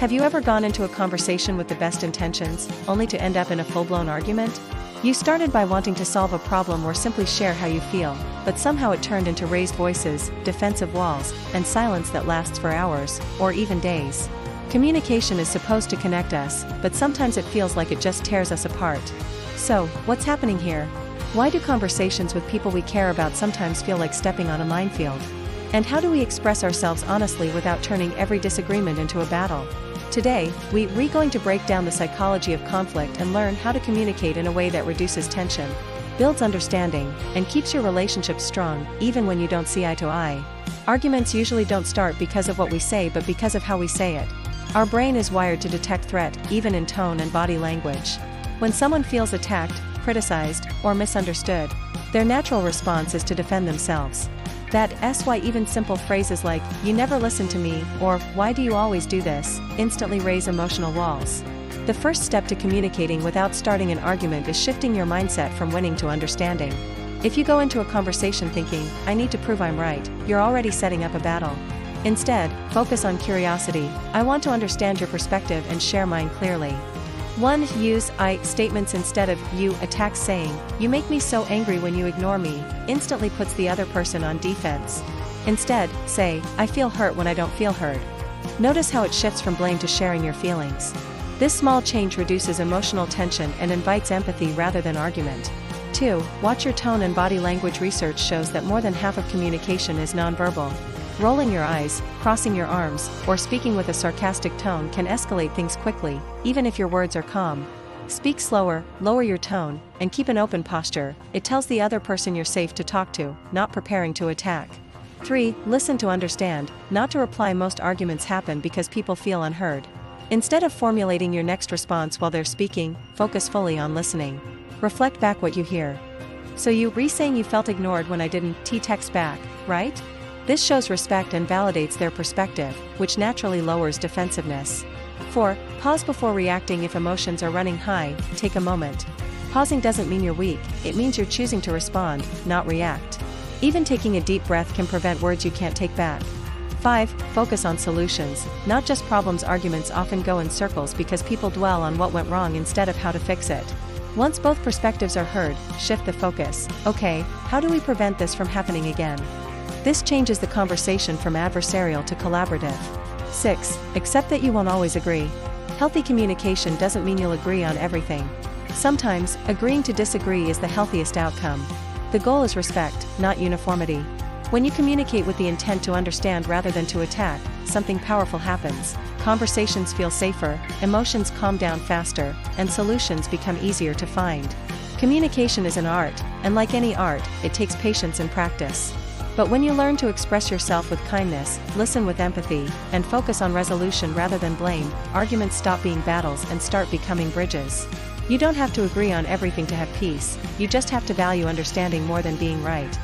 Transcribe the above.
Have you ever gone into a conversation with the best intentions, only to end up in a full-blown argument? You started by wanting to solve a problem or simply share how you feel, but somehow it turned into raised voices, defensive walls, and silence that lasts for hours, or even days. Communication is supposed to connect us, but sometimes it feels like it just tears us apart. So, what's happening here? Why do conversations with people we care about sometimes feel like stepping on a minefield? And how do we express ourselves honestly without turning every disagreement into a battle? Today, we're going to break down the psychology of conflict and learn how to communicate in a way that reduces tension, builds understanding, and keeps your relationship strong, even when you don't see eye to eye. Arguments usually don't start because of what we say but because of how we say it. Our brain is wired to detect threat, even in tone and body language. When someone feels attacked, criticized, or misunderstood, their natural response is to defend themselves. That's why even simple phrases like, "You never listen to me," or "Why do you always do this?" instantly raise emotional walls. The first step to communicating without starting an argument is shifting your mindset from winning to understanding. If you go into a conversation thinking, "I need to prove I'm right," you're already setting up a battle. Instead, focus on curiosity. "I want to understand your perspective and share mine clearly." 1. Use "I" statements instead of "you." Attacks saying, "You make me so angry when you ignore me," instantly puts the other person on defense. Instead, say, "I feel hurt when I don't feel heard." Notice how it shifts from blame to sharing your feelings. This small change reduces emotional tension and invites empathy rather than argument. 2. Watch your tone and body language. Research shows that more than half of communication is nonverbal. Rolling your eyes, crossing your arms, or speaking with a sarcastic tone can escalate things quickly, even if your words are calm. Speak slower, lower your tone, and keep an open posture. It tells the other person you're safe to talk to, not preparing to attack. 3. Listen to understand, not to reply. Most arguments happen because people feel unheard. Instead of formulating your next response while they're speaking, focus fully on listening. Reflect back what you hear. "So you saying you felt ignored when I didn't text back, right?" This shows respect and validates their perspective, which naturally lowers defensiveness. 4. Pause before reacting. If emotions are running high, take a moment. Pausing doesn't mean you're weak, it means you're choosing to respond, not react. Even taking a deep breath can prevent words you can't take back. 5. Focus on solutions, not just problems. Arguments often go in circles because people dwell on what went wrong instead of how to fix it. Once both perspectives are heard, shift the focus. "Okay, how do we prevent this from happening again?" This changes the conversation from adversarial to collaborative. 6. Accept that you won't always agree. Healthy communication doesn't mean you'll agree on everything. Sometimes, agreeing to disagree is the healthiest outcome. The goal is respect, not uniformity. When you communicate with the intent to understand rather than to attack, something powerful happens. Conversations feel safer, emotions calm down faster, and solutions become easier to find. Communication is an art, and like any art, it takes patience and practice. But when you learn to express yourself with kindness, listen with empathy, and focus on resolution rather than blame, arguments stop being battles and start becoming bridges. You don't have to agree on everything to have peace, you just have to value understanding more than being right.